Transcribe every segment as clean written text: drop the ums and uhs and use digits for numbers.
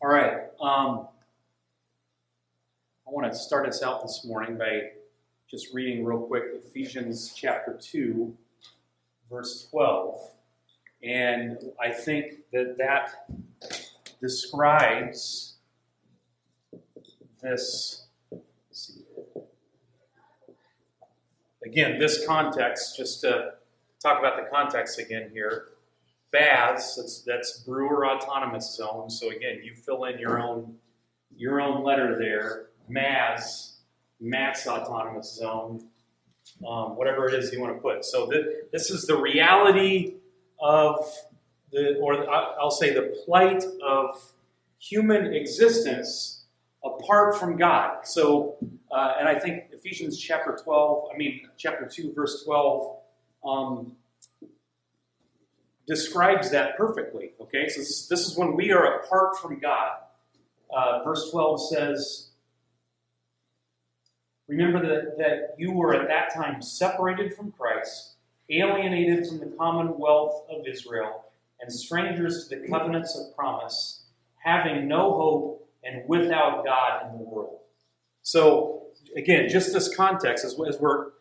All right. I want to start us out this morning by just reading real quick Ephesians chapter 2, verse 12. And I think that describes this, again, this context, just to talk about the context again here. Baths, that's brewer autonomous zone. So again, you fill in your own letter there. Matt's autonomous zone, whatever it is you want to put. So this is the reality of I'll say the plight of human existence apart from God. So, and I think Ephesians chapter 2, verse 12, describes that perfectly. Okay, so this is when we are apart from God. Verse 12 says, "Remember that you were at that time separated from Christ, alienated from the commonwealth of Israel, and strangers to the covenants of promise, having no hope and without God in the world." So, again, just this context, as we're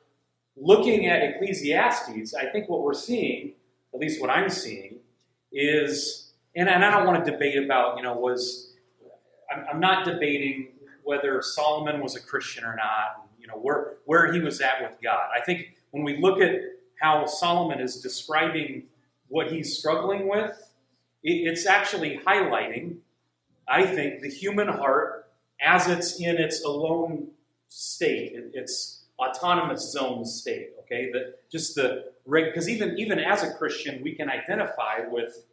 looking at Ecclesiastes, I think what we're seeing, at least what I'm seeing, is, and I don't want to debate about, I'm not debating whether Solomon was a Christian or not, where he was at with God. I think when we look at how Solomon is describing what he's struggling with, it's actually highlighting, I think, the human heart as it's in its alone state, its autonomous zone state. Okay, because even as a Christian, we can identify with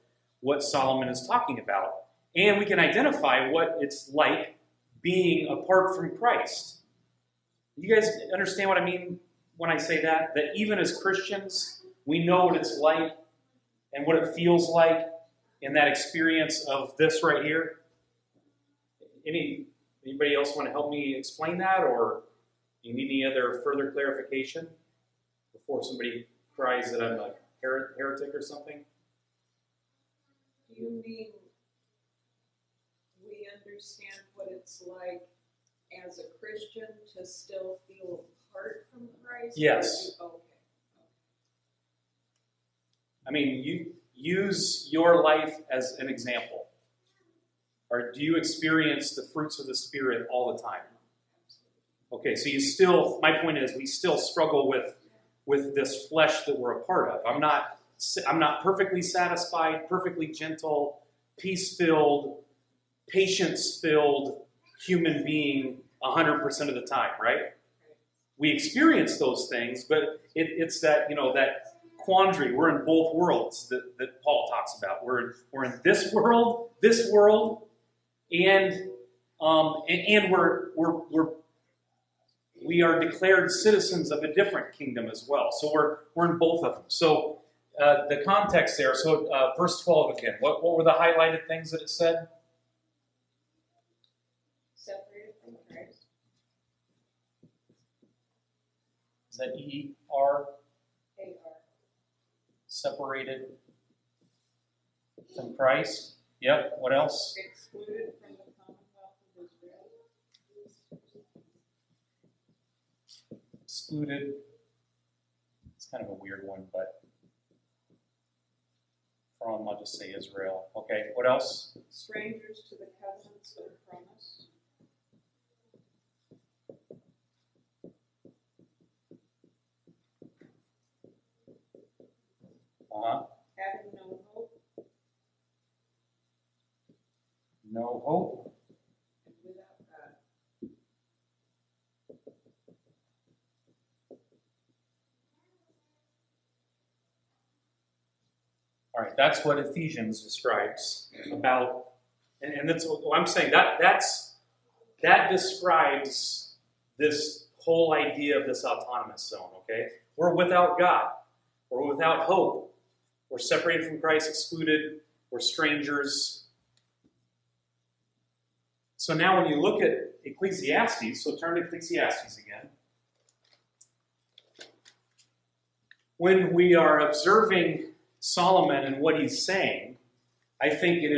what Solomon is talking about, and we can identify what it's like being apart from Christ. You guys understand what I mean when I say that? That even as Christians, we know what it's like and what it feels like in that experience of this right here. Anybody else want to help me explain that, or do you need any other further clarification before somebody cries that I'm a heretic or something? Do you mean we understand what it's like as a Christian to still feel apart from Christ? Yes. Okay. I mean, you use your life as an example. Or do you experience the fruits of the Spirit all the time? Okay, so my point is, we still struggle with this flesh that we're a part of. I'm not perfectly satisfied, perfectly gentle, peace-filled, patience-filled human being 100% of the time, right? We experience those things, but it's that, that quandary. We're in both worlds that Paul talks about. We're in this world, and we are declared citizens of a different kingdom as well. So we're in both of them. So the context there. So verse 12 again. What were the highlighted things that it said? Separated from Christ. Is that E-R? A-R. Separated from Christ. Yep. What else? Excluded from the commonwealth of Israel. Excluded. It's kind of a weird one, but I'll just say Israel. Okay. What else? Strangers to the covenants of promise. Having no hope. No hope. And without God. All right, that's what Ephesians describes about, and that's what I'm saying. That describes this whole idea of this autonomous zone. Okay, we're without God, we're without hope, we're separated from Christ, excluded, we're strangers. So now, when you look at Ecclesiastes, so turn to Ecclesiastes again. When we are observing Solomon and what he's saying, I think it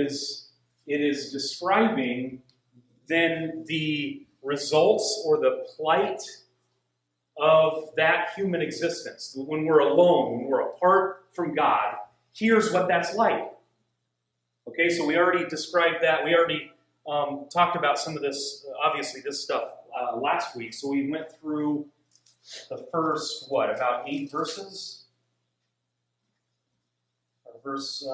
it is describing then the results or the plight of that human existence. When we're alone, when we're apart from God, here's what that's like. Okay, so we already described that. We already talked about some of this, obviously this stuff last week. So we went through the first, about 8 verses? Verses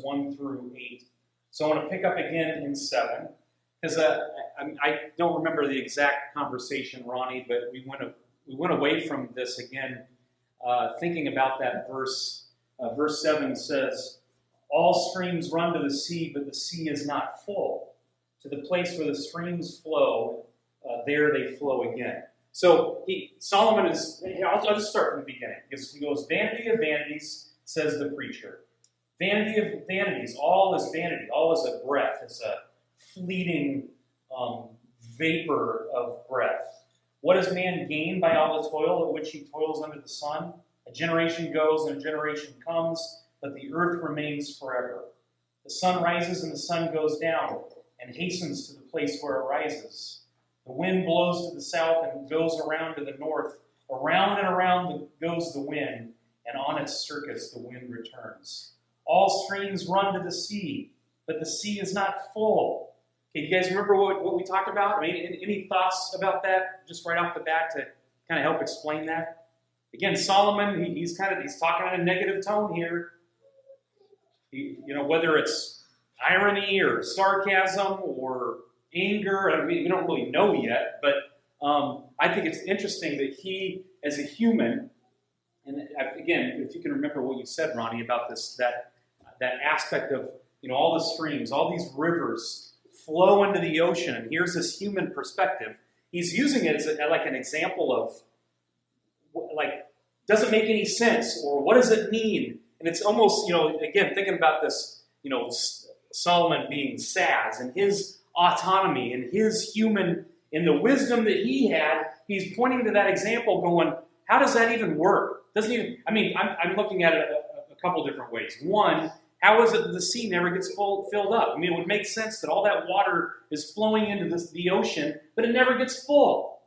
1 through 8. So I want to pick up again in 7, because I don't remember the exact conversation, Ronnie, but we went away from this again, thinking about that verse. Verse 7 says, "All streams run to the sea, but the sea is not full. To the place where the streams flow, there they flow again." So Solomon is, I'll just start from the beginning, because he goes, "Vanity of vanities," says the preacher. Vanity of vanities, all is vanity, all is a breath. It's a fleeting vapor of breath. "What does man gain by all the toil at which he toils under the sun? A generation goes and a generation comes, but the earth remains forever. The sun rises and the sun goes down and hastens to the place where it rises. The wind blows to the south and goes around to the north. Around and around goes the wind, and on its circuits the wind returns. All streams run to the sea, but the sea is not full." Okay, you guys remember what we talked about? I mean, any thoughts about that, just right off the bat, to kind of help explain that? Again, Solomon, he's talking in a negative tone here. Whether it's irony or sarcasm or anger, I mean, we don't really know yet, but I think it's interesting that he, as a human, and again, if you can remember what you said, Ronnie, about this, that aspect of, all the streams, all these rivers flow into the ocean, and here's this human perspective. He's using it as like an example of, doesn't make any sense, or what does it mean? And it's almost, again, thinking about this, Solomon being Saz and his autonomy and his human, and the wisdom that he had, he's pointing to that example going, how does that even work? I'm looking at it a couple different ways. One, how is it that the sea never gets filled up? I mean, it would make sense that all that water is flowing into the ocean, but it never gets full.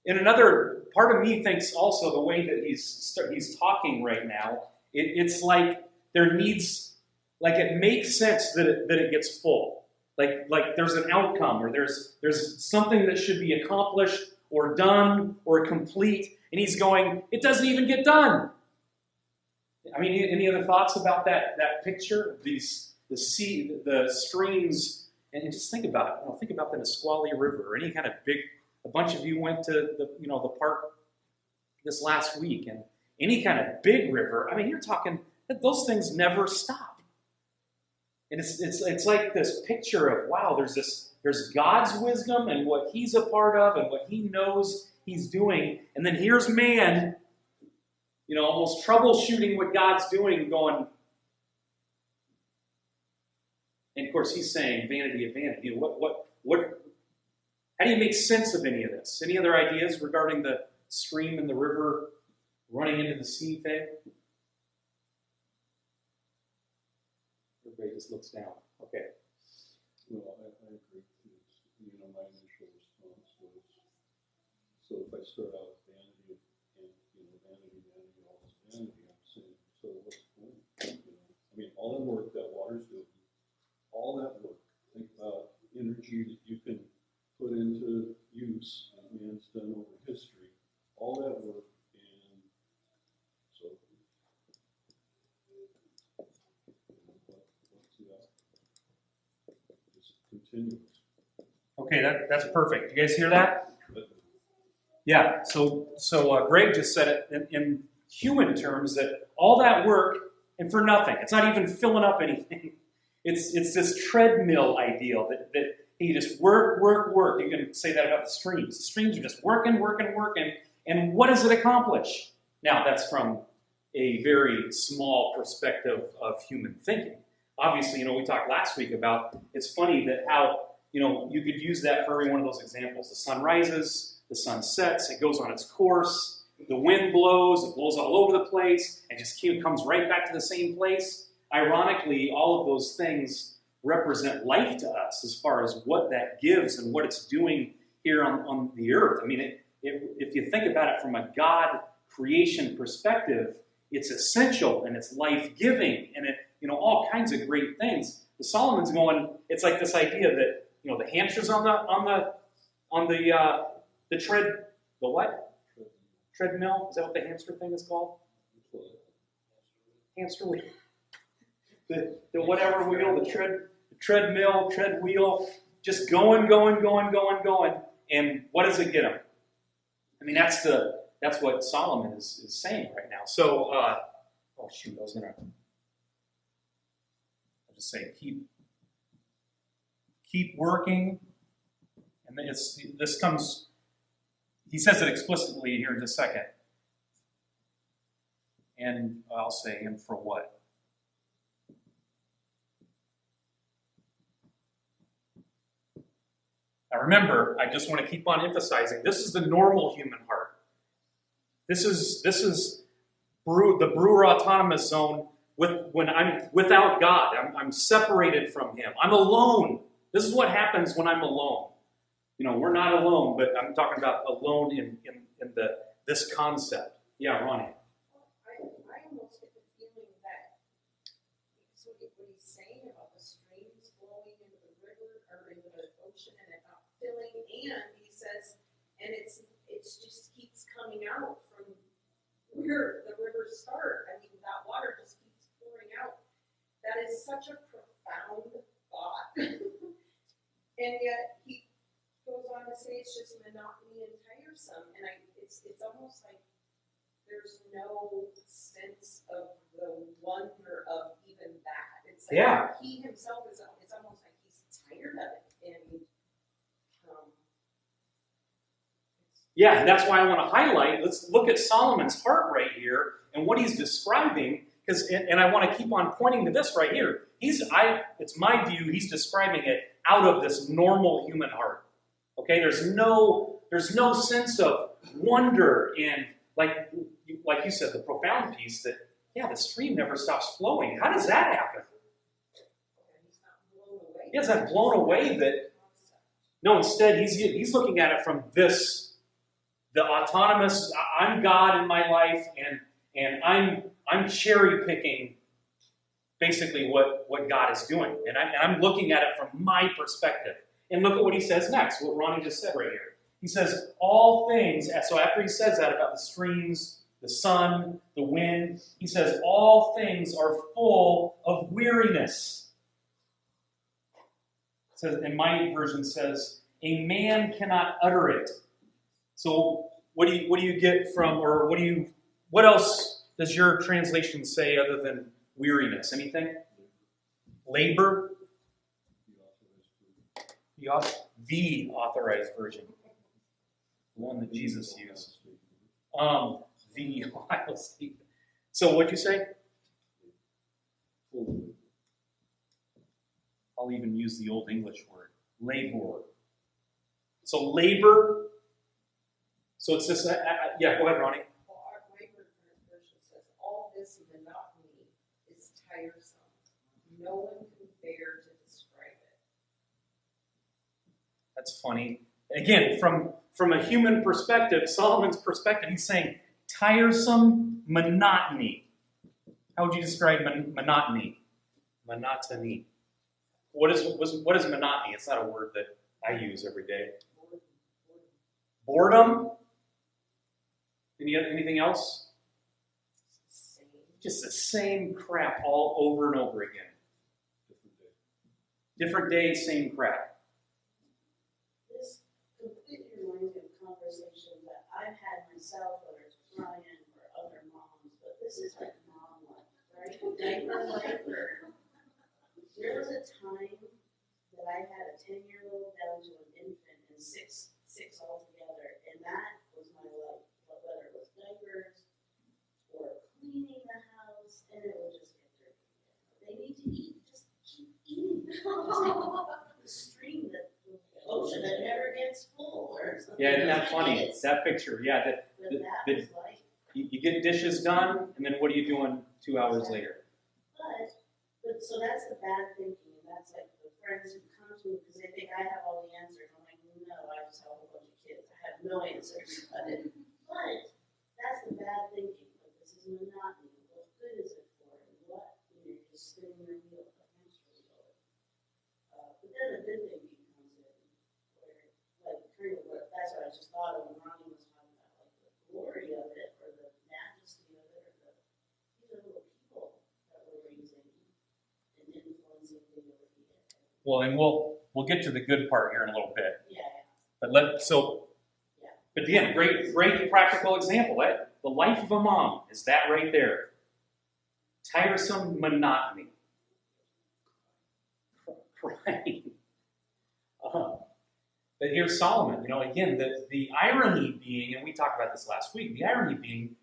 And another part of me thinks also the way that he's talking right now, it's like it makes sense that it gets full. Like there's an outcome, or there's something that should be accomplished or done or complete, and he's going, it doesn't even get done. I mean, any other thoughts about that picture? The sea, the streams, and just think about it. Think about the Nisqually River, or any kind of big. A bunch of you went to the park this last week, and any kind of big river. I mean, you're talking that those things never stop. And it's like this picture of, wow, there's God's wisdom and what he's a part of and what he knows he's doing, and then here's man, almost troubleshooting what God's doing, going. And of course, he's saying vanity of vanity. What? How do you make sense of any of this? Any other ideas regarding the stream and the river running into the sea thing? Everybody just looks down. Okay. Well, I agree. My initial response was, so if I start out with vanity, and vanity, all this vanity, I'm saying, so what's the point? All the work that water's doing, all that work, think about energy that you can put into use that man's done over history, all that work, and so what's that? Just continuous. Okay, that's perfect. You guys hear that? Yeah. So Greg just said it in human terms, that all that work and for nothing. It's not even filling up anything. It's this treadmill ideal that you just work. You can say that about the streams. The streams are just working, and what does it accomplish? Now, that's from a very small perspective of human thinking. Obviously, we talked last week about, it's funny that how, you could use that for every one of those examples. The sun rises, the sun sets, it goes on its course, the wind blows, it blows all over the place, and just comes right back to the same place. ironically, all of those things represent life to us as far as what that gives and what it's doing here on the earth. I mean, if you think about it from a God creation perspective, it's essential and it's life-giving and it, all kinds of great things. But Solomon's going, it's like this idea that, the hamsters on the treadmill? Is that what the hamster thing is called? Hamster wheel. The whatever wheel, the treadmill, tread wheel, just going. And what does it get them? I mean, that's what Solomon is saying right now. So, I was just say keep working. And this comes, he says it explicitly here in just a second. And I'll say, and for what? Now remember, I just want to keep on emphasizing, this is the normal human heart. This is the brewer autonomous zone when I'm without God. I'm separated from Him. I'm alone. This is what happens when I'm alone. We're not alone, but I'm talking about alone in this concept. Yeah, Ronnie. I almost get the feeling that what he's saying about the streams flowing into the river or into the ocean and it not filling, and he says, and it just keeps coming out from where the rivers start. I mean, that water just keeps pouring out. That is such a profound thought, and yet he goes on to say it's just monotony and tiresome, and it's almost like there's no sense of the wonder of even that. It's like he himself it's almost like he's tired of it, and yeah, that's why I want to highlight. Let's look at Solomon's heart right here and what he's describing, and I want to keep on pointing to this right here. It's my view. He's describing it out of this normal human heart. Okay, there's no sense of wonder in, like you said, the profound piece that, the stream never stops flowing. How does that happen? He's not blown away that. No, instead he's looking at it from the autonomous. I'm God in my life, and I'm cherry picking basically what God is doing, and I'm looking at it from my perspective. And look at what he says next, what Ronnie just said right here. He says, all things, so after he says that about the streams, the sun, the wind, he says, all things are full of weariness. It says, and my version says, a man cannot utter it. So what do you get from, or what else does your translation say other than weariness? Anything? Labor? The authorized version, the one that Jesus used. The Ohio State. So what'd you say? I'll even use the Old English word, labor. So labor. So it's this. Yeah, go ahead, Ronnie. well, our Labor version says all this monotony is tiresome. No one can bear to describe it. That's funny. Again, from a human perspective, Solomon's perspective, he's saying tiresome monotony. How would you describe monotony? Monotony. What is monotony? It's not a word that I use every day. Boredom? Anything else? Just the same crap all over and over again. Different day, same crap. This completely reminds me of conversations that I've had myself, whether it's Brian or other moms, but this is like mom life, right? Diaper life. There was a time that I had a 10-year-old down to an infant and six altogether, and that was my life. Whether it was diapers or cleaning the house, and it would just get dirty. They need to eat, just keep eating. It's like the stream, the ocean that never gets full. Or something. Yeah, isn't that funny? That picture, yeah. That was like, You get dishes done, and then what are you doing 2 hours later? but But so that's the bad thinking, and that's like the friends who come to me because they think I have all the answers. I'm like, no, I just have a whole bunch of kids. I have no answers. But that's the bad thinking. Like, this is monotony. What good is it for? And what? You're just spinning your wheel, a hamster wheel. But then the good thinking comes in, where, like, kind of what, that's what I just thought of when Ronnie was talking about, like, the glory of it, or the majesty of it, or these are little people that we're raising and influencing the ability. Well, and we'll get to the good part here in a little bit. Yeah. But but again, great practical example. The life of a mom is that right there. Tiresome monotony. Crying. But here's Solomon. Again, the irony being, and we talked about this last week, the irony being,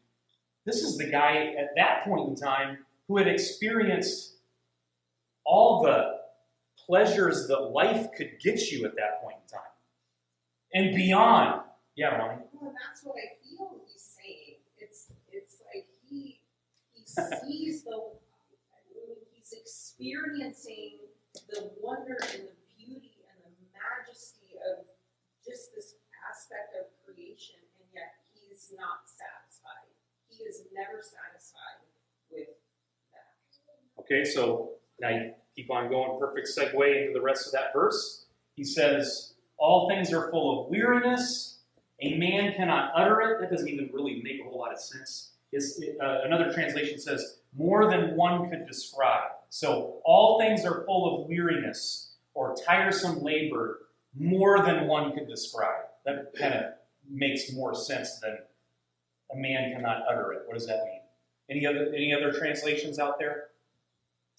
this is the guy at that point in time who had experienced all the pleasures that life could get you at that point in time. And beyond. Yeah, Ronnie. Well, that's what I feel he's saying. It's like he sees he's experiencing the wonder and the beauty and the majesty of just this aspect of creation, and yet he's not satisfied. He is never satisfied with that. Okay, so now you keep on going. Perfect segue into the rest of that verse. He says, all things are full of weariness. A man cannot utter it. That doesn't even really make a whole lot of sense. Another translation says, more than one could describe. So all things are full of weariness or tiresome labor, more than one could describe. That kind of makes more sense than a man cannot utter it. What does that mean? Any other translations out there?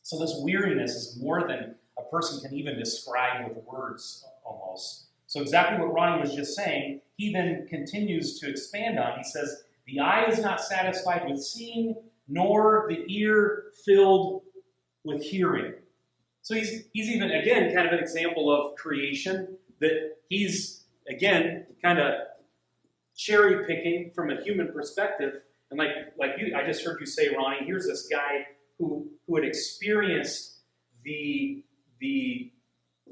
So this weariness is more than a person can even describe with words almost. So exactly what Ronnie was just saying, he then continues to expand on. He says, the eye is not satisfied with seeing, nor the ear filled with hearing. So he's even, again, kind of an example of creation, that he's, again, kind of cherry picking from a human perspective. And like you, I just heard you say, Ronnie, here's this guy who had experienced the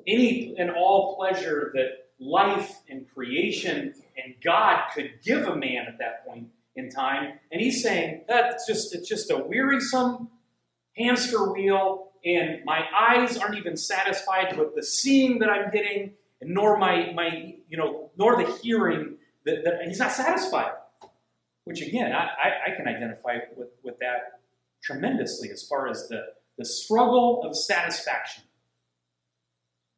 any and all pleasure that life and creation and God could give a man at that point in time. And he's saying, it's just a wearisome hamster wheel, and my eyes aren't even satisfied with the seeing that I'm getting, and nor nor the hearing that he's not satisfied. Which again, I can identify with that tremendously as far as the struggle of satisfaction.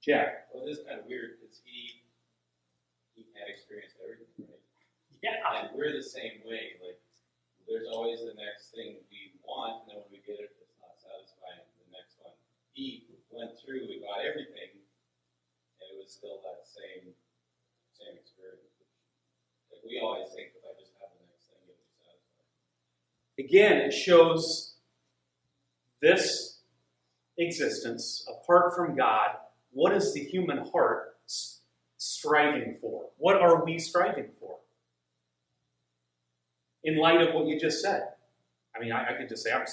Jack. Well, it is kind of weird because he had experienced everything, right? Yeah. And we're the same way. Like, there's always the next thing we want, and then when we get it, it's not satisfying. The next one. He went through, we got everything, and it was still that same experience. Like, we always think if I just have the next thing, it'll be satisfying. Again, it shows this existence apart from God. What is the human heart striving for? What are we striving for? In light of what you just said. I mean, I could just say, I'm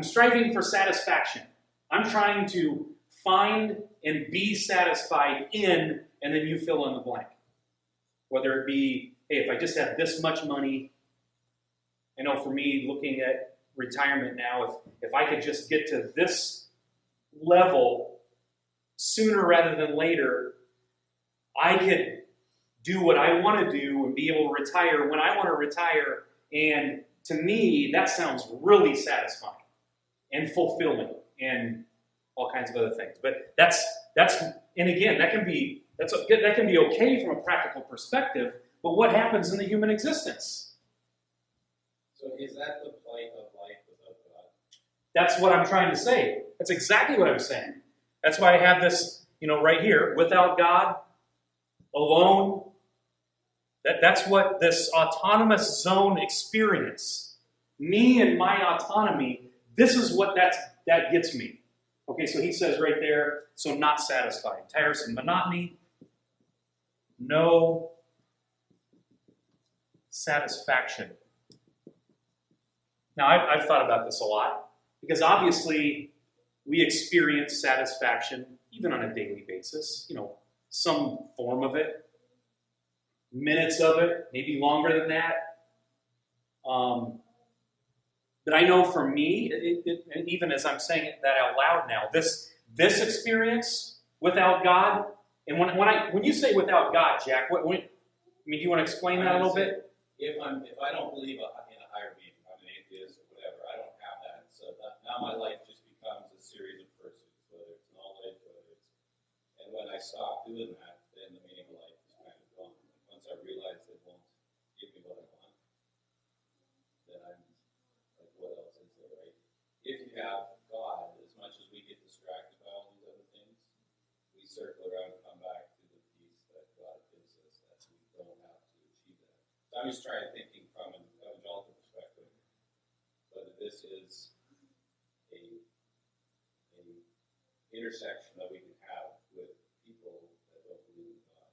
striving for satisfaction. I'm trying to find and be satisfied in, and then you fill in the blank. Whether it be, hey, if I just had this much money, I know for me, looking at retirement now, if I could just get to this level sooner rather than later, I could do what I want to do and be able to retire when I want to retire. And to me, that sounds really satisfying and fulfilling and all kinds of other things. But that's and again, that can be okay from a practical perspective. But what happens in the human existence? So is that the plight of life without God? That's what I'm trying to say. That's exactly what I'm saying. That's why I have this, right here. Without God, alone. That's what this autonomous zone experience. Me and my autonomy, this is what that gets me. Okay, so he says right there, so not satisfied. Tiresome monotony, no satisfaction. Now, I've thought about this a lot, because obviously we experience satisfaction even on a daily basis, some form of it, minutes of it, maybe longer than that. But I know for me, and even as I'm saying that out loud now, this experience without God, and when you say without God, Jack, do you want to explain that a little bit? If I don't believe in a higher being, I'm an atheist or whatever, I don't have that. So now my life just becomes a series of pursuits, whether it's knowledge, and when I stop doing that, then the meaning of life is kind of gone. Once I realize it won't give me what I want, then I'm like, what else is there, right? If you have God, as much as we get distracted by all these other things, we circle around and come back to the peace that God gives us, that we don't have to achieve that. So I'm just trying thinking from an evangelical perspective, whether this is a intersection that we can have with people that don't believe in God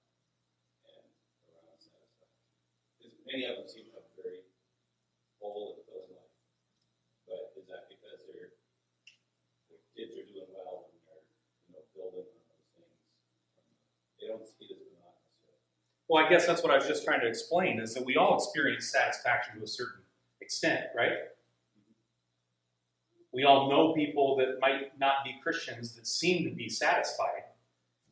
and around satisfaction. Because many of them seem to have a very full and fulfilling life. But is that because their kids are doing well and they're building on those things? They don't see it as monotonous. Well, I guess that's what I was just trying to explain, is that we all experience satisfaction to a certain extent, right? We all know people that might not be Christians that seem to be satisfied.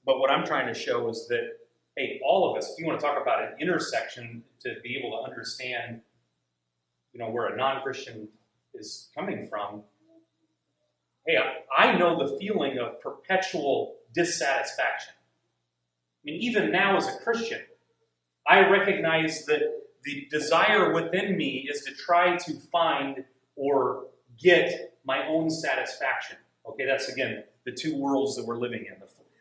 But what I'm trying to show is that, hey, all of us, if you want to talk about an intersection to be able to understand, where a non-Christian is coming from, hey, I know the feeling of perpetual dissatisfaction. I mean, even now as a Christian, I recognize that the desire within me is to try to find or get my own satisfaction. Okay, that's, again, the two worlds that we're living in.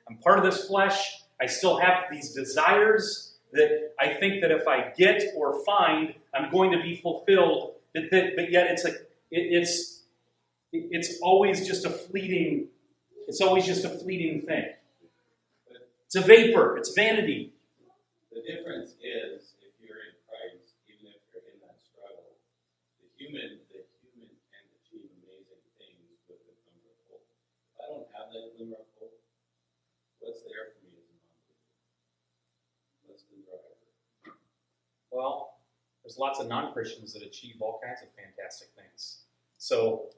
I'm part of this flesh. I still have these desires that I think that if I get or find, I'm going to be fulfilled. But yet it's always just a fleeting. It's always just a fleeting thing. It's a vapor. It's vanity. The difference is, if you're in Christ, even if you're in that struggle, the human can achieve amazing things with the glimmer of hope. If I don't have that glimmer of hope, what's there for me as a non-believer? What's the driver? Well, there's lots of non-Christians that achieve all kinds of fantastic things. So,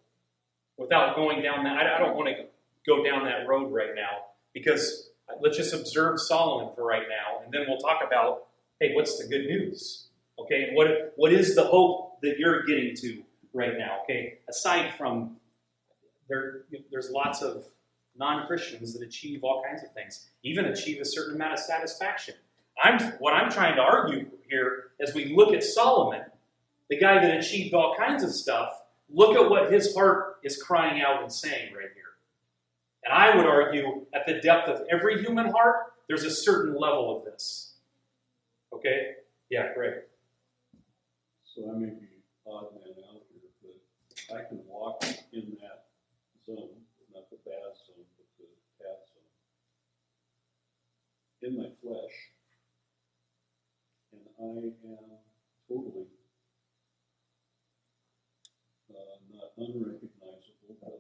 without going down that, I don't want to go down that road right now, because let's just observe Solomon for right now, and then we'll talk about, hey, what's the good news? Okay, and what is the hope that you're getting to right now? Okay, aside from there's lots of non-Christians that achieve all kinds of things, even achieve a certain amount of satisfaction. What I'm trying to argue here, as we look at Solomon, the guy that achieved all kinds of stuff, look at what his heart is crying out and saying right here. And I would argue, at the depth of every human heart, there's a certain level of this. Okay? Yeah, great. So I may be odd man out here, but I can walk in that zone, not the bad zone, but the bad zone, in my flesh, and I am totally not unrecognizable, but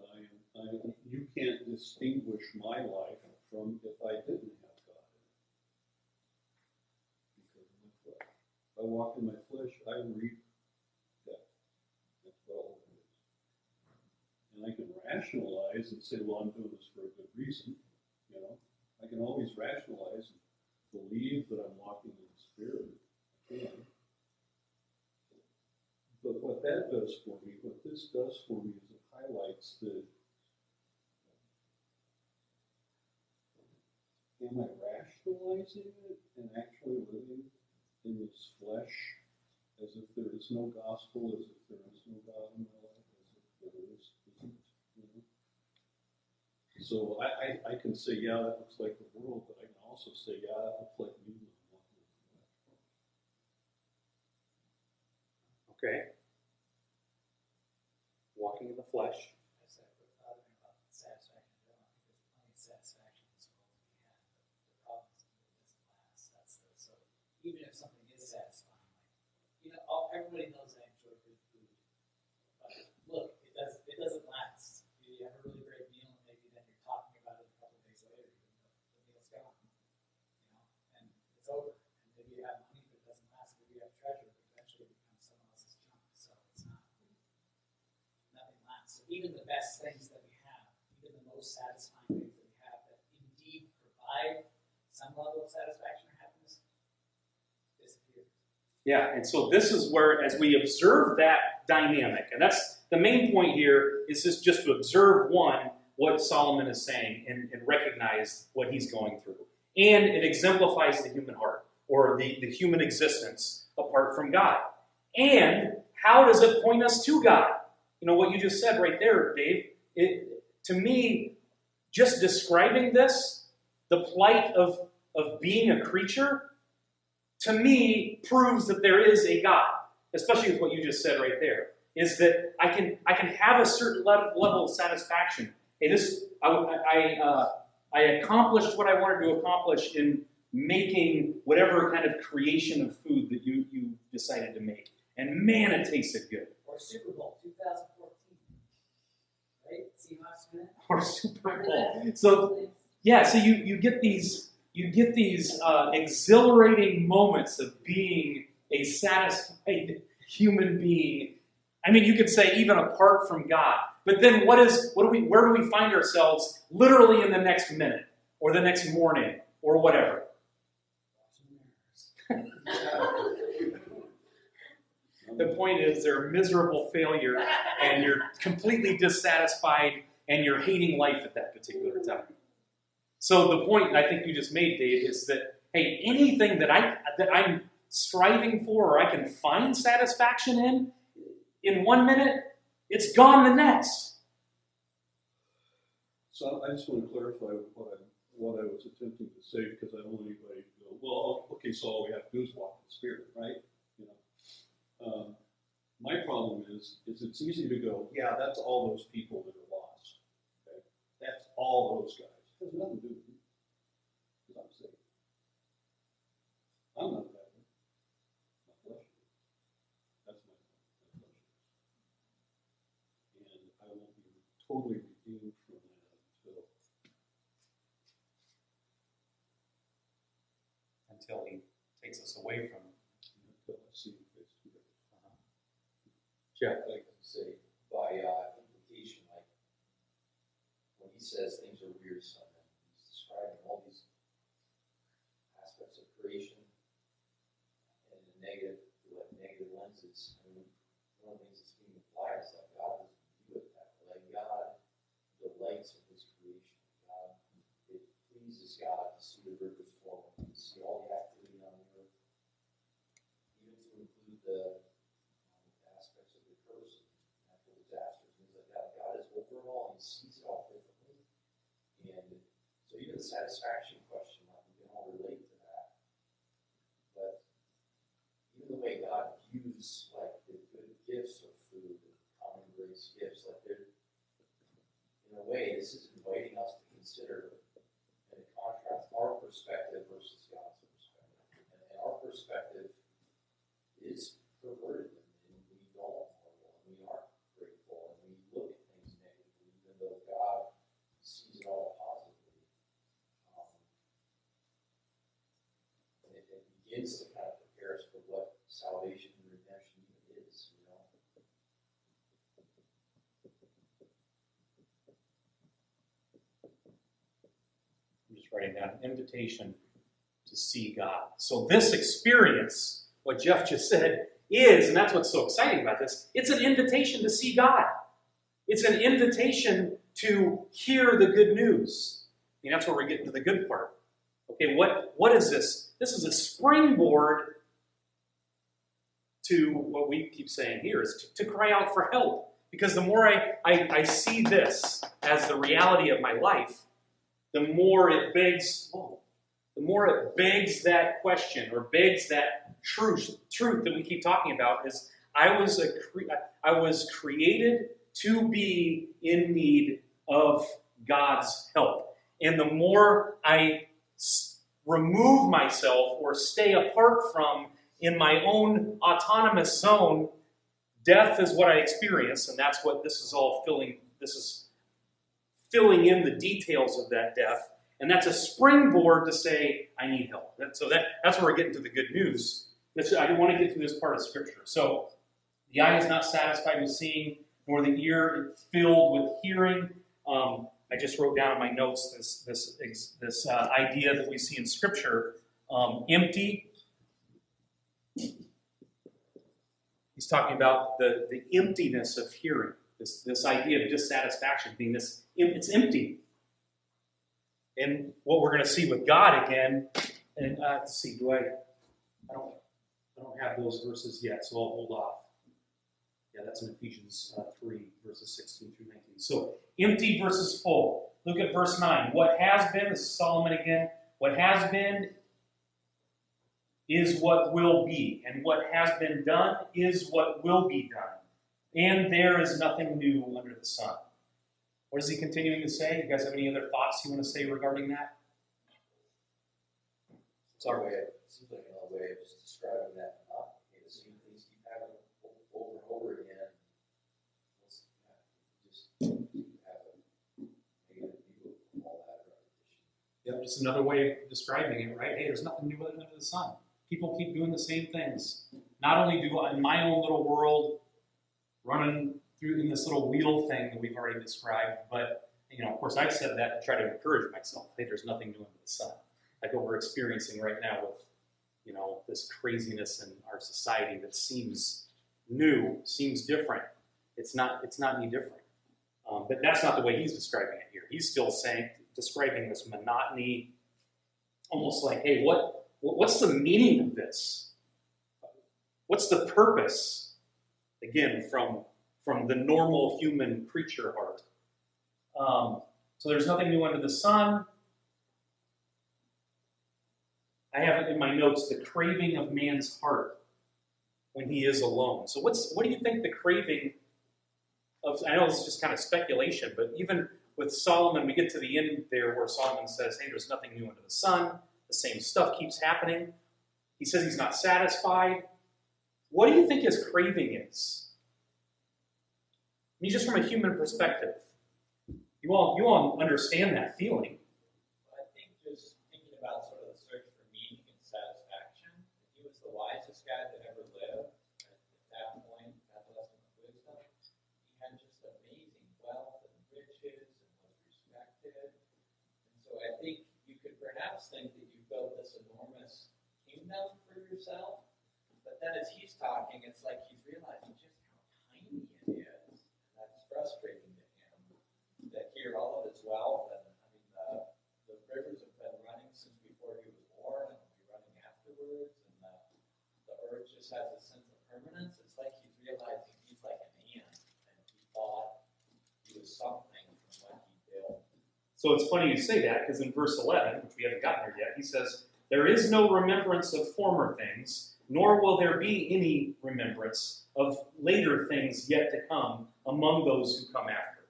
you can't distinguish my life from if I didn't have God in it, because of my flesh. If I walk in my flesh, I reap death. That's all it is. And I can rationalize and say, well, I'm doing this for a good reason. I can always rationalize and believe that I'm walking in the Spirit. I can. But what that does for me, what this does for me, is it highlights that, am I rationalizing it and actually living in this flesh as if there is no gospel, as if there is no God in my life, as if there isn't? So I can say, yeah, that looks like the world, but I can also say, yeah, that looks like me. Okay. Walking in the flesh. I said, we're bothering about satisfaction. There's plenty of satisfaction in this world we have. The problem is that it doesn't last. So even if something is satisfying, everybody knows I enjoy good food. But look, it doesn't last. You have a really great meal and make So even the best things that we have, even the most satisfying things that we have that indeed provide some level of satisfaction or happiness, disappear. Yeah, and so this is where, as we observe that dynamic, and that's the main point here, is just to observe, one, what Solomon is saying and recognize what he's going through. And it exemplifies the human heart, or the human existence apart from God. And how does it point us to God? You know, what you just said right there, Dave, to me, just describing this, the plight of being a creature, to me, proves that there is a God, especially with what you just said right there, is that I can have a certain level of satisfaction. Hey, I accomplished what I wanted to accomplish in making whatever kind of creation of food that you decided to make. And man, it tasted good. Or Super Bowl 2014. Right? Seahawks win it. Or Super Bowl. So, yeah, so you get these exhilarating moments of being a satisfied human being. I mean, you could say even apart from God. But then where do we find ourselves literally in the next minute or the next morning or whatever? The point is they're a miserable failure and you're completely dissatisfied and you're hating life at that particular time. So the point I think you just made, Dave, is that, hey, anything that I'm striving for or I can find satisfaction in 1 minute, it's gone the next. So I just want to clarify what I was attempting to say, because I don't want anybody to go, well, okay, so all we have to do is walk in the Spirit, right? You know, my problem is it's easy to go, yeah, that's all those people that are lost. Okay? That's all those guys. It has nothing to do with me, because I'm saved. I'm not that way. My flesh is. That's my flesh is. And I won't be totally redeemed from that Until he takes us away from until I see him face to face. Jeff. I'd like to say, by implication, like when he says things are wearisome, and he's describing all these aspects of creation and the negative lenses. I mean, one of the things that's being implied is that God doesn't view it that way. Like God delights in his creation. It pleases God to see the rivers flowing, to see all the activity on the earth, even to include the aspects of the curse, natural disasters, things like that. God is over it all, and he sees it all differently. And so even the satisfaction question, we can all relate to that. But even the way God views like the good gifts of food, the common grace gifts, like they're, in a way, this is inviting us to consider and to contrast our perspective versus God's perspective. And our perspective is perverted, and we don't marvel, and we aren't grateful, and we look at things negatively, even though God sees it all positively. And it begins to kind of prepare us for what salvation and redemption even is, you know. I'm just writing down invitation to see God. So this experience, what Jeff just said, is, and that's what's so exciting about this, it's an invitation to see God. It's an invitation to hear the good news. I mean, that's where we're getting to the good part. Okay, what is this? This is a springboard to what we keep saying here, is to cry out for help. Because the more I see this as the reality of my life, the more it begs that question, or begs that truth that we keep talking about, is I was created to be in need of God's help. And the more I remove myself or stay apart from in my own autonomous zone, death is what I experience, and that's what this is all filling. This is filling in the details of that death, and that's a springboard to say, I need help. That's where we're getting to the good news. I want to get through this part of Scripture. So, the eye is not satisfied with seeing, nor the ear filled with hearing. I just wrote down in my notes this idea that we see in Scripture, empty. He's talking about the emptiness of hearing, this idea of dissatisfaction being it's empty. And what we're going to see with God again, and let's see, I don't have those verses yet, so I'll hold off. Yeah, that's in Ephesians 3, verses 16 through 19. So, empty versus full. Look at verse 9. What has been, this is Solomon again, what has been is what will be, and what has been done is what will be done. And there is nothing new under the sun. What is he continuing to say? You guys have any other thoughts you want to say regarding that? Sorry, it seems like another way of just describing that. The same things keep happening over and over again. Just have a negative view of all that repetition. Yep, just another way of describing it, right? Hey, there's nothing new under the sun. People keep doing the same things. Not only do I, in my own little world, running through in this little wheel thing that we've already described, but, of course, I've said that to try to encourage myself. Hey, there's nothing new under the sun. Like what we're experiencing right now with, this craziness in our society that seems new, seems different. It's not any different. But that's not the way he's describing it here. He's still describing this monotony, almost like, hey, what's the meaning of this? What's the purpose? Again, from the normal human creature heart. So there's nothing new under the sun. I have it in my notes, the craving of man's heart when he is alone. So what do you think the craving of, I know it's just kind of speculation, but even with Solomon, we get to the end there where Solomon says, hey, there's nothing new under the sun. The same stuff keeps happening. He says he's not satisfied. What do you think his craving is? I mean, just from a human perspective. You all understand that feeling. I think just thinking about sort of the search for meaning and satisfaction, he was the wisest guy that ever lived at that point, adolescent wisdom. He had just amazing wealth and riches and was respected. And so I think you could perhaps think that you built this enormous kingdom for yourself, but then as he's talking, it's like he's realizing just how tiny it is. And that's frustrating to him, that here all of his wealth, and the rivers have been running since before he was born, and will be running afterwards, and the earth just has a sense of permanence. It's like he's realizing he's like an ant, and he thought he was something from what he built. So it's funny you say that, because in verse 11, which we haven't gotten there yet, he says, there is no remembrance of former things, nor will there be any remembrance of later things yet to come among those who come after.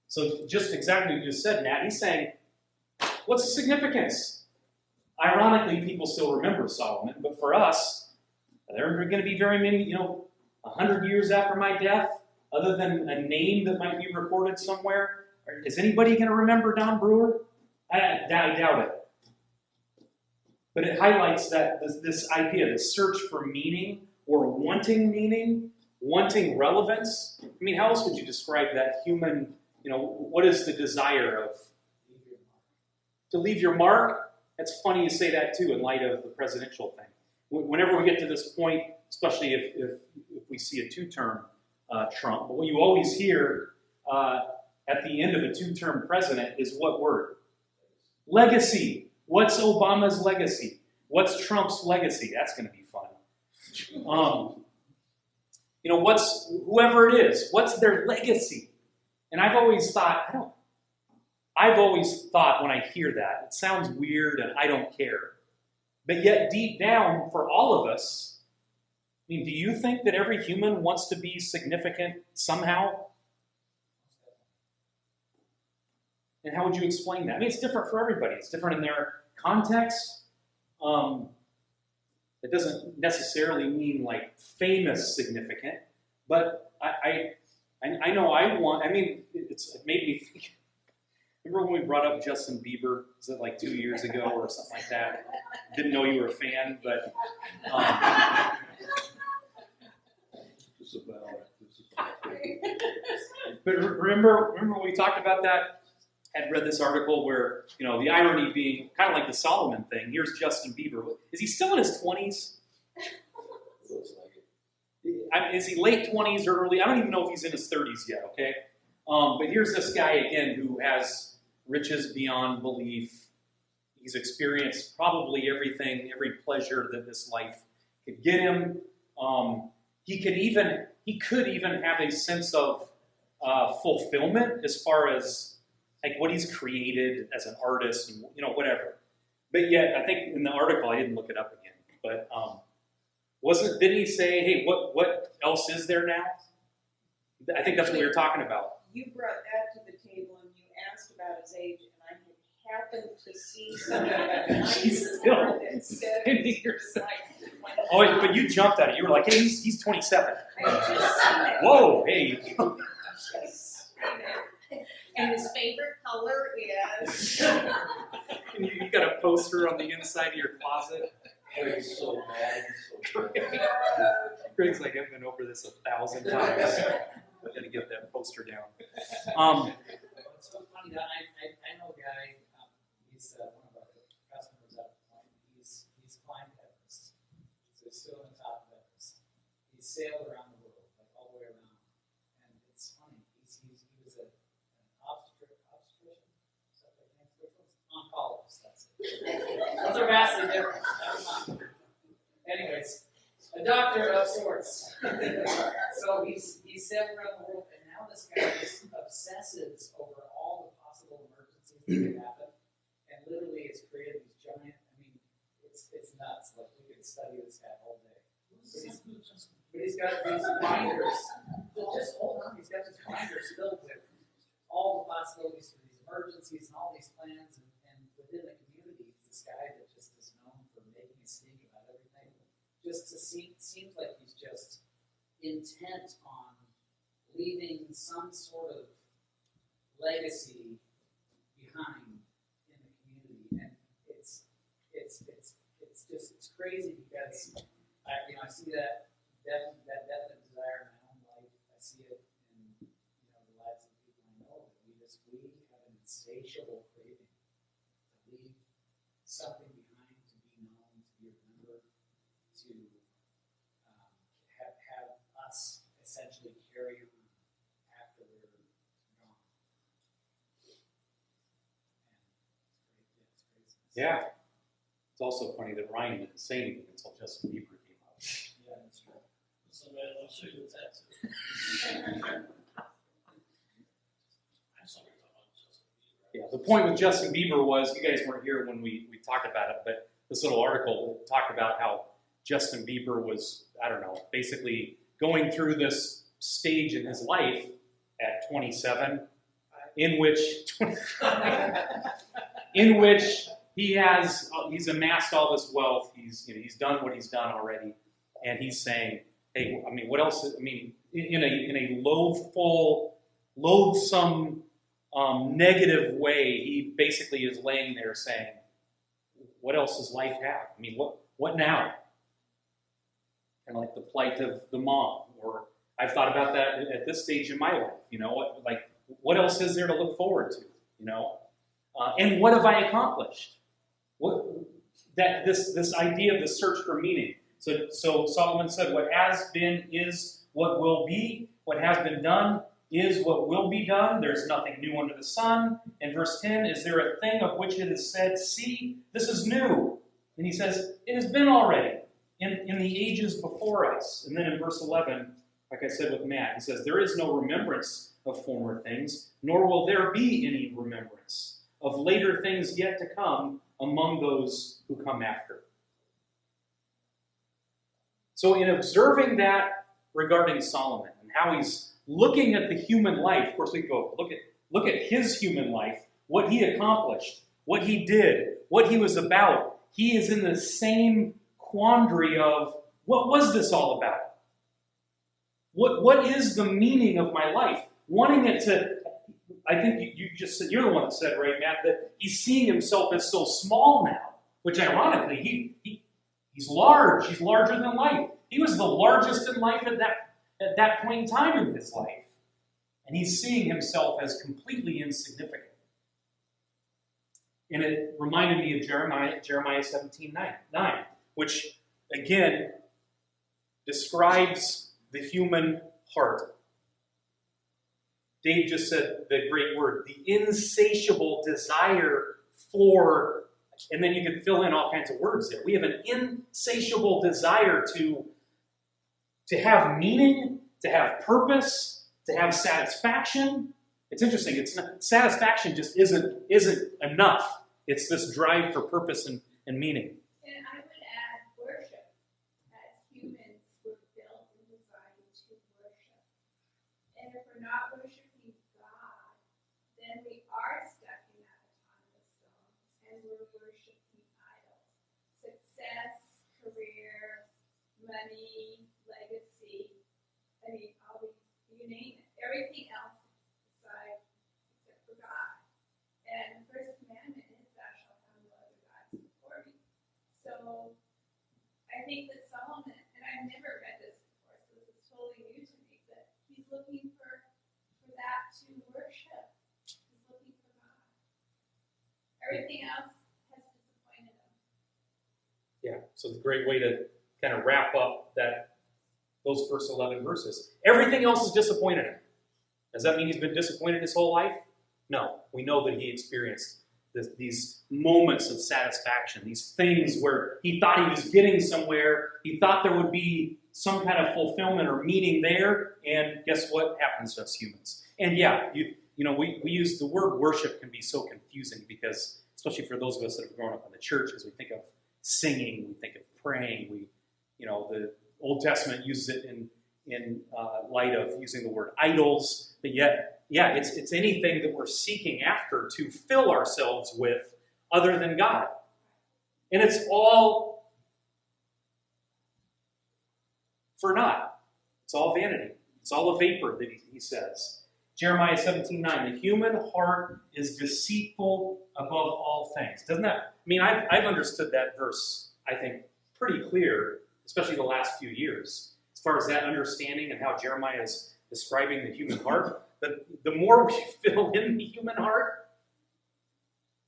So just exactly what you just said, Matt, he's saying, what's the significance? Ironically, people still remember Solomon, but for us, there are going to be very many, 100 years after my death, other than a name that might be recorded somewhere. Is anybody going to remember Don Brewer? I doubt it. But it highlights that this idea, this search for meaning or wanting relevance. I mean, how else would you describe that human, what is the desire of? To leave your mark? That's funny you say that too in light of the presidential thing. Whenever we get to this point, especially if we see a two-term Trump, but what you always hear at the end of a two-term president is what word? Legacy. What's Obama's legacy? What's Trump's legacy? That's going to be fun. What's whoever it is? What's their legacy? And I've always thought when I hear that, it sounds weird and I don't care. But yet deep down, for all of us, do you think that every human wants to be significant somehow? And how would you explain that? It's different for everybody. It's different in their context. It doesn't necessarily mean like famous significant, but I know I want. It made me think. Remember when we brought up Justin Bieber? Was it like 2 years ago or something like that? Didn't know you were a fan, but. This is about But remember we talked about that? Had read this article where, the irony being kind of like the Solomon thing. Here's Justin Bieber. Is he still in his 20s? Looks like it. Is he late 20s or early? I don't even know if he's in his 30s yet, okay? But here's this guy again who has riches beyond belief. He's experienced probably everything, every pleasure that this life could get him. He could even have a sense of fulfillment as far as like what he's created as an artist and whatever. But yet, I think in the article, I didn't look it up again, but didn't he say, hey, what else is there now? I think that's what we were talking about. You brought that to the table and you asked about his age, and I had happened to see something She's still that said spinning he was like 20. Oh, but you jumped at it. You were like, hey, he's 27. I had just seen it. Whoa, hey. Just seen it. And his favorite color is. You got a poster on the inside of your closet. Greg's so mad, he's so mad. Greg's like, I've been over this 1,000 times. I got to get that poster down. It's so funny that I know a guy, he's one of our customers at the point. He's climbed Everest. So he's still on the top of Everest. He's sailed around the world, like all the way around. And it's funny, he was an obstetrician, oncologist, that's it. Those are vastly different. Anyways, a doctor of sorts. So he's sailed around the world, and now this guy just obsesses over all the possible emergencies that could happen, and literally has created these giant. It's nuts. Like we could study this guy all day. But he's got these binders. Just hold on. He's got these binders filled with all the possibilities for these emergencies and all these plans, and within the community, this guy that just is known for making a stink about everything. Seems like he's just intent on leaving some sort of legacy behind in the community, and it's crazy because I see that definite desire in my own life. I see it in the lives of people I know. That we have an insatiable craving to leave something behind, to be known, to be remembered, to have us essentially carry on after we're gone. And it's crazy. Yeah. It's also funny that Ryan didn't say anything until Justin Bieber came out. Yeah, that's true. Somebody else who was that. Yeah, the point with Justin Bieber was, you guys weren't here when we talked about it, but this little article talked about how Justin Bieber was, basically going through this stage in his life at 27, in which he's amassed all this wealth. He's done what he's done already, and he's saying, "Hey, what else? In a loathsome, negative way, he basically is laying there saying, what else does life have? What now?" And like the plight of the mom, or I've thought about that at this stage in my life. What else is there to look forward to? And what have I accomplished? This idea of the search for meaning. So Solomon said, what has been is what will be. What has been done is what will be done. There's nothing new under the sun. In verse 10, is there a thing of which it is said, see, this is new? And he says, it has been already in the ages before us. And then in verse 11, like I said with Matt, he says, there is no remembrance of former things, nor will there be any remembrance of later things yet to come among those who come after. So in observing that regarding Solomon and how he's looking at the human life, of course we go, look at his human life, what he accomplished, what he did, what he was about. He is in the same quandary of, what was this all about? What is the meaning of my life? Wanting it to, I think you just said, you're the one that said, right, Matt, that he's seeing himself as so small now, which ironically, he's large. He's larger than life. He was the largest in life at that point in time in his life. And he's seeing himself as completely insignificant. And it reminded me of Jeremiah 17:9, which, again, describes the human heart. Dave just said the great word, the insatiable desire for, and then you can fill in all kinds of words there. We have an insatiable desire to have meaning, to have purpose, to have satisfaction. It's interesting. It's not, satisfaction just isn't enough. It's this drive for purpose and meaning. And I would add worship. As humans, we're built and designed to worship. And if we're not worshiping God, then we are stuck in that autonomous zone and we're worshiping idols. Success, career, money, legacy. I mean, all these, you name it. Everything else aside except for God. And the first commandment is thou shalt have no other gods before me. So I think that Solomon, and I've never read this before, so this is totally new to me, that he's looking for that to worship. He's looking for God. Everything else has disappointed him. Yeah, so it's a great way to kind of wrap up those first 11 verses. Everything else has disappointed him. Does that mean he's been disappointed his whole life? No. We know that he experienced these moments of satisfaction, these things where he thought he was getting somewhere, he thought there would be some kind of fulfillment or meaning there, and guess what happens to us humans? And yeah, we use the word worship can be so confusing because, especially for those of us that have grown up in the church, as we think of singing, we think of praying, the Old Testament uses it in light of using the word idols, but yet, yeah, it's anything that we're seeking after to fill ourselves with other than God. And it's all for naught. It's all vanity. It's all a vapor that he says. Jeremiah 17:9, the human heart is deceitful above all things. Doesn't that, I've understood that verse, I think, pretty clear, especially the last few years, as far as that understanding and how Jeremiah is describing the human heart. The more we fill in the human heart,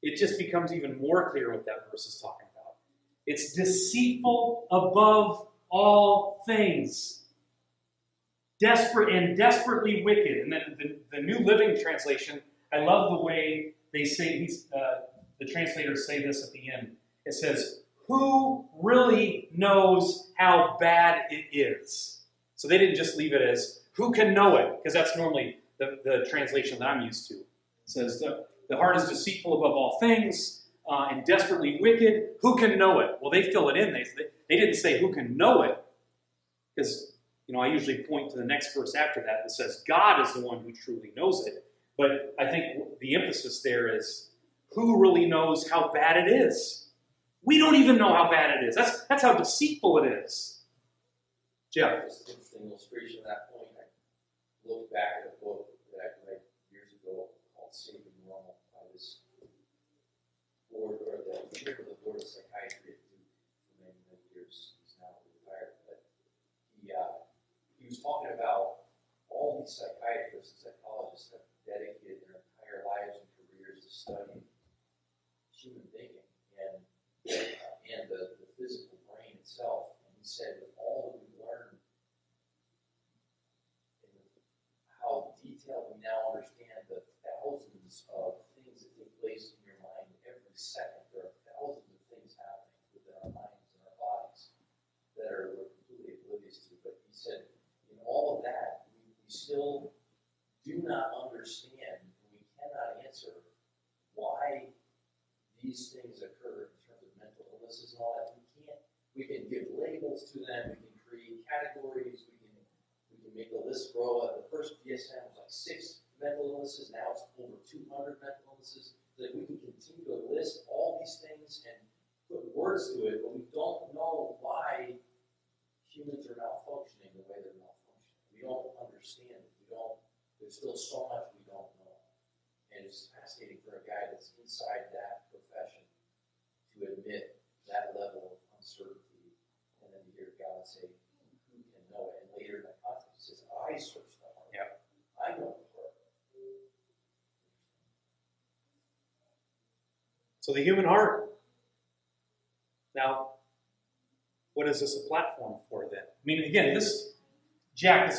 it just becomes even more clear what that verse is talking about. It's deceitful above all things. Desperate and desperately wicked. And then the New Living Translation, I love the way they say, the translators say this at the end. It says, who really knows how bad it is? So they didn't just leave it as, who can know it? Because that's normally the translation that I'm used to. It says, the heart is deceitful above all things and desperately wicked. Who can know it? Well, they fill it in. They didn't say who can know it. Because, I usually point to the next verse after that says God is the one who truly knows it. But I think the emphasis there is who really knows how bad it is? We don't even know how bad it is. That's how deceitful it is. Jeff? Just an illustration of that point. I looked back at a book that I read years ago called Saving Normal by this board, or the chair of the board of psychiatry at Duke for many, many years. He's now retired, but he was talking about all these psychiatrists and psychologists have dedicated their entire lives and careers to studying human thinking and the physical brain itself. And he said, with all that we've learned and how detailed we now understand the thousands of things that take place in your mind every second, there are thousands of things happening within our minds and our bodies that we're completely oblivious to. But he said, in all of that, we still do not understand, and we cannot answer why these things occur in terms of mental illnesses and all that. We can give labels to them, we can create categories, we can make a list grow. The first DSM was like 6 mental illnesses, now it's over 200 mental illnesses. That we can continue to list all these things and put words to it, but we don't know why humans are malfunctioning the way they're malfunctioning. We don't understand it. There's still so much we don't know. And it's fascinating for a guy that's inside that profession to admit that level of uncertainty and then to hear God say, who can know it? And later in that context, he says, I search the heart. Yeah. I know the heart. So the human heart. Now, what is this a platform for then? I mean, again, Jack,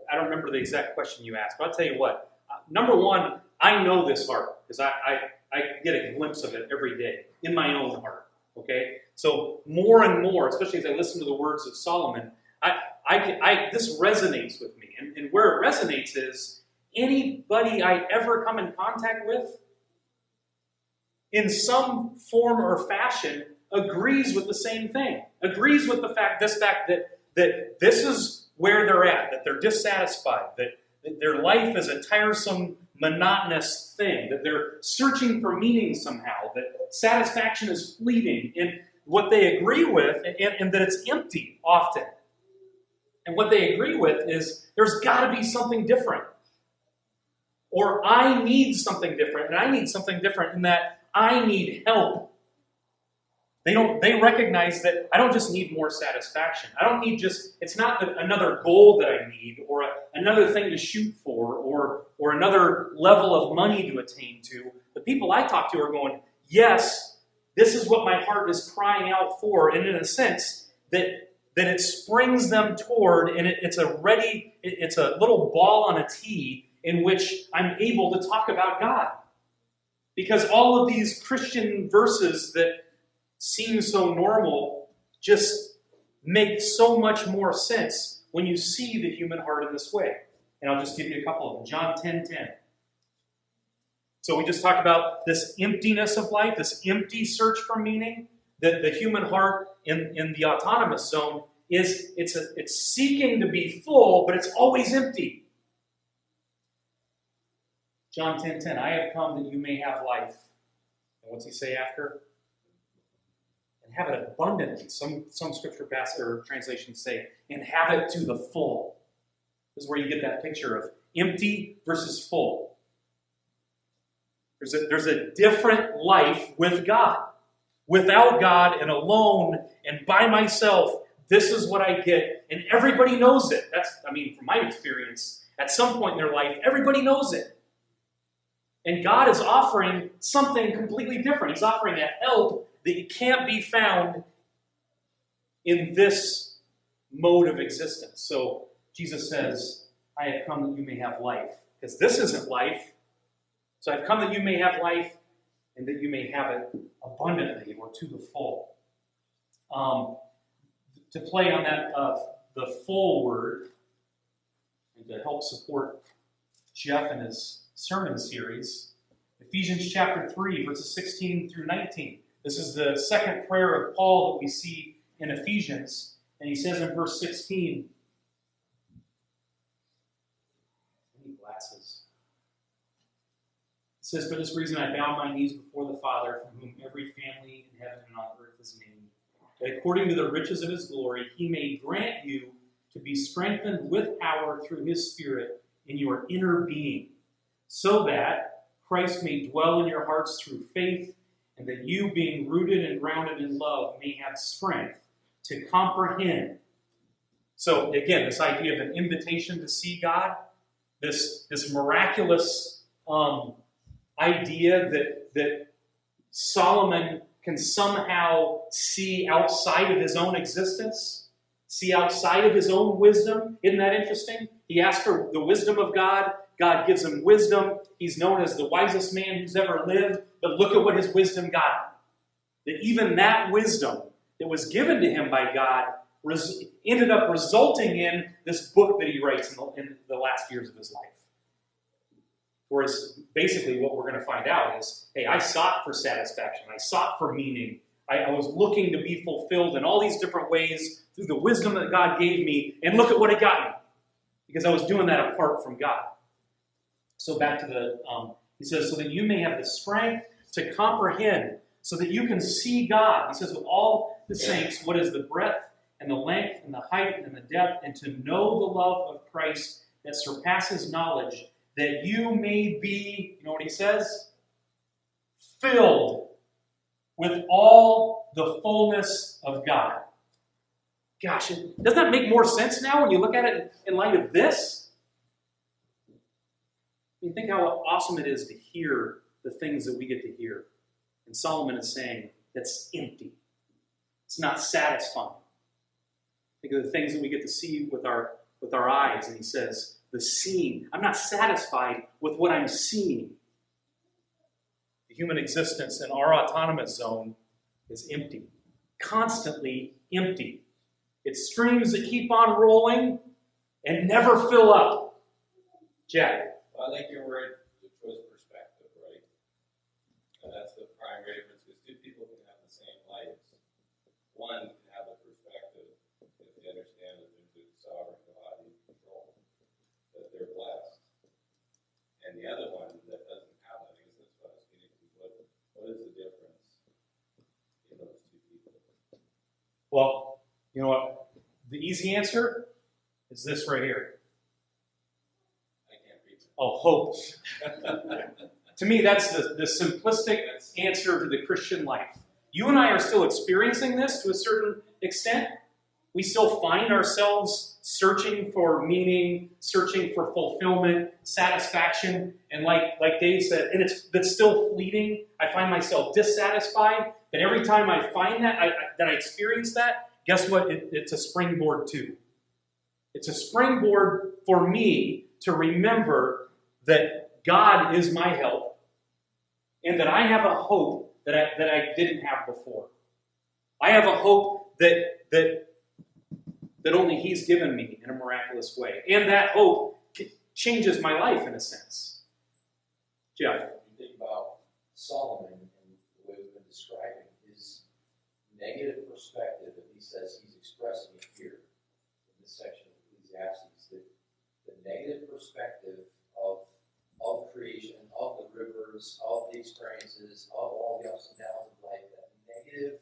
I don't remember the exact question you asked, but I'll tell you what. Number one, I know this heart because I get a glimpse of it every day in my own heart. Okay, so more and more, especially as I listen to the words of Solomon, this resonates with me, and where it resonates is anybody I ever come in contact with, in some form or fashion, agrees with the same thing. Agrees with the fact that this is where they're at, that they're dissatisfied, that their life is a tiresome, monotonous thing, that they're searching for meaning somehow, that satisfaction is fleeting, and what they agree with, and that it's empty often. And what they agree with is there's got to be something different. Or I need something different, and I need something different in that I need help. They recognize that I don't just need more satisfaction. I don't need it's not another goal that I need, or another thing to shoot for, or another level of money to attain to. The people I talk to are going, yes, this is what my heart is crying out for, and in a sense, that it springs them toward, and it's a little ball on a tee in which I'm able to talk about God. Because all of these Christian verses that seem so normal just make so much more sense when you see the human heart in this way. And I'll just give you a couple of them. John 10:10. So we just talked about this emptiness of life, this empty search for meaning. That the human heart in the autonomous zone it's seeking to be full, but it's always empty. John 10:10. I have come that you may have life. And what's he say after? And have it abundantly. Some scripture passage or translations say, and have it to the full. This is where you get that picture of empty versus full. There's a different life with God. Without God and alone and by myself, this is what I get. And everybody knows it. From my experience, at some point in their life, everybody knows it. And God is offering something completely different. He's offering a help that can't be found in this mode of existence. So Jesus says, I have come that you may have life. Because this isn't life. So I've come that you may have life and that you may have it abundantly or to the full. To play on that, the full word, and to help support Jeff in his sermon series, Ephesians chapter 3, verses 16 through 19. This is the second prayer of Paul that we see in Ephesians. And he says in verse 16, I need glasses. It says, for this reason I bow my knees before the Father, from whom every family in heaven and on earth is named, that according to the riches of his glory, he may grant you to be strengthened with power through his Spirit in your inner being, so that Christ may dwell in your hearts through faith, and that you, being rooted and grounded in love, may have strength to comprehend. So again, this idea of an invitation to see God, this miraculous idea that Solomon can somehow see outside of his own existence, see outside of his own wisdom. Isn't that interesting? He asks for the wisdom of God. God gives him wisdom. He's known as the wisest man who's ever lived. But look at what his wisdom got him. That even that wisdom that was given to him by God ended up resulting in this book that he writes in the last years of his life. Whereas basically what we're going to find out is, hey, I sought for satisfaction. I sought for meaning. I was looking to be fulfilled in all these different ways through the wisdom that God gave me. And look at what it got me. Because I was doing that apart from God. So back to he says, so that you may have the strength to comprehend, so that you can see God. He says, with all the saints, what is the breadth and the length and the height and the depth, and to know the love of Christ that surpasses knowledge, that you may be, you know what he says? Filled with all the fullness of God. Gosh, doesn't that make more sense now when you look at it in light of this? I mean, think how awesome it is to hear the things that we get to hear And Solomon is saying that's empty. It's not satisfying. Think of the things that we get to see with our eyes. And he says, the seeing. I'm not satisfied with what I'm seeing. The human existence in our autonomous zone is empty. Constantly empty. It's streams that keep on rolling and never fill up. Jack. Well, I think you're right. The choice perspective, right? And that's the primary difference, because two people can have the same lives. One can have the perspective if they understand that there's a sovereign God in control, that they're blessed. And the other one that doesn't have that, I guess that's what I was getting to. What is the difference in those two people? Well, you know what? The easy answer is this right here. I can't read that. Oh, hope. To me, that's the simplistic answer to the Christian life. You and I are still experiencing this to a certain extent. We still find ourselves searching for meaning, searching for fulfillment, satisfaction, and like Dave said, and that's still fleeting. I find myself dissatisfied, but every time I find that, I experience that, guess what? It's a springboard too. It's a springboard for me to remember that God is my help and that I have a hope that I didn't have before. I have a hope that only He's given me in a miraculous way. And that hope changes my life in a sense. Jeff. You think about Solomon and the way we've been describing his negative perspective, at least as he's expressing it here in this section of Ecclesiastes, that the negative perspective of creation, of the rivers, of the experiences, of all the ups and downs of life, that negative,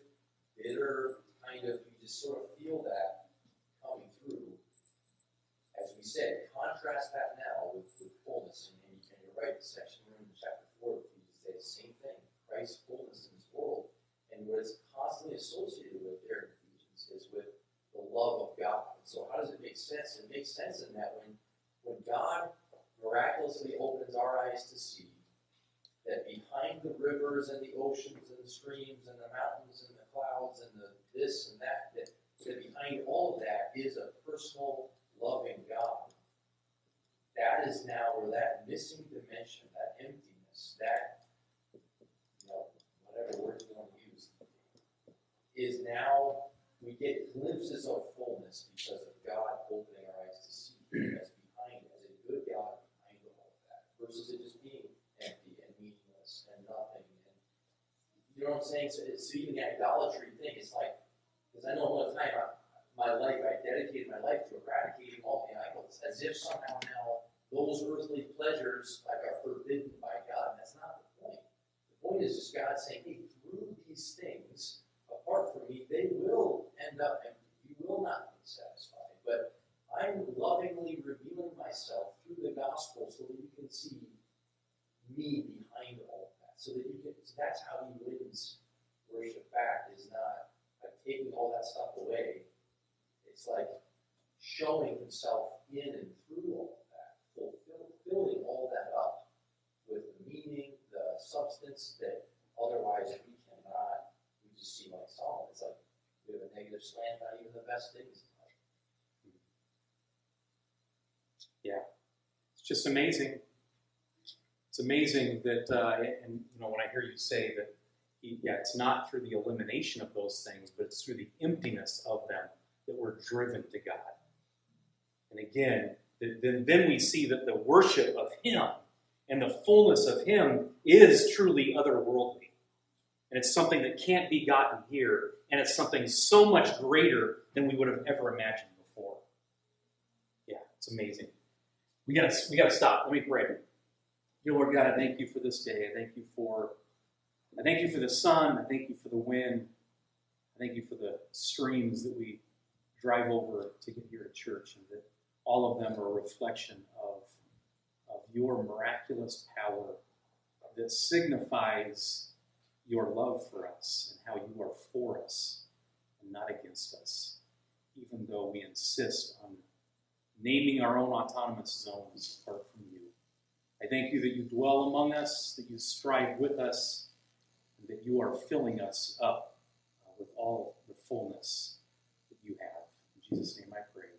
bitter kind of, you just sort of feel that coming through. As we said, contrast that now with fullness, and you're right, the section we're in chapter 4 of Ephesians says the same thing, Christ's fullness in this world, and what it's constantly associated with there in Ephesians is with the love of God. So how does it make sense? It makes sense in that when God miraculously opens our eyes to see that behind the rivers and the oceans and the streams and the mountains and the clouds and the this and that behind all of that is a personal, loving God. That is now where that missing dimension, that emptiness, that, whatever word you want to use, is now, we get glimpses of fullness because of God opening our eyes to see as behind, as a good God behind all of that, versus it just being empty and meaningless and nothing. And you know what I'm saying? So even the idolatry thing is like, because I know one time I dedicated my life to eradicating all the idols, as if somehow now those earthly pleasures are forbidden by God. That's not the point. The point is just God saying, hey, through these things, apart from me, they will end up empty. You will not be satisfied. But I'm lovingly revealing myself through the gospel so that you can see me behind all of that. So that's how He wins worship back, is not like taking all that stuff away. It's like showing Himself in and through all of that, filling all that up with the meaning, the substance that otherwise we cannot. We just see like Solomon. It's like we have a negative slant on even the best things in life. Yeah, it's just amazing. It's amazing that, and when I hear you say that, it's not through the elimination of those things, but it's through the emptiness of them that we're driven to God. And again, then we see that the worship of Him and the fullness of Him is truly otherworldly. And it's something that can't be gotten here, and it's something so much greater than we would have ever imagined before. Yeah, it's amazing. We gotta stop. Let me pray. Dear Lord God, I thank You for this day. I thank You for the sun. I thank You for the wind. I thank You for the streams that we drive over to get here at church, and that all of them are a reflection of Your miraculous power that signifies Your love for us and how You are for us and not against us, even though we insist on naming our own autonomous zones apart from You. I thank You that You dwell among us, that You strive with us, and that you are filling us up with all the fullness that you have. In Jesus' name I pray.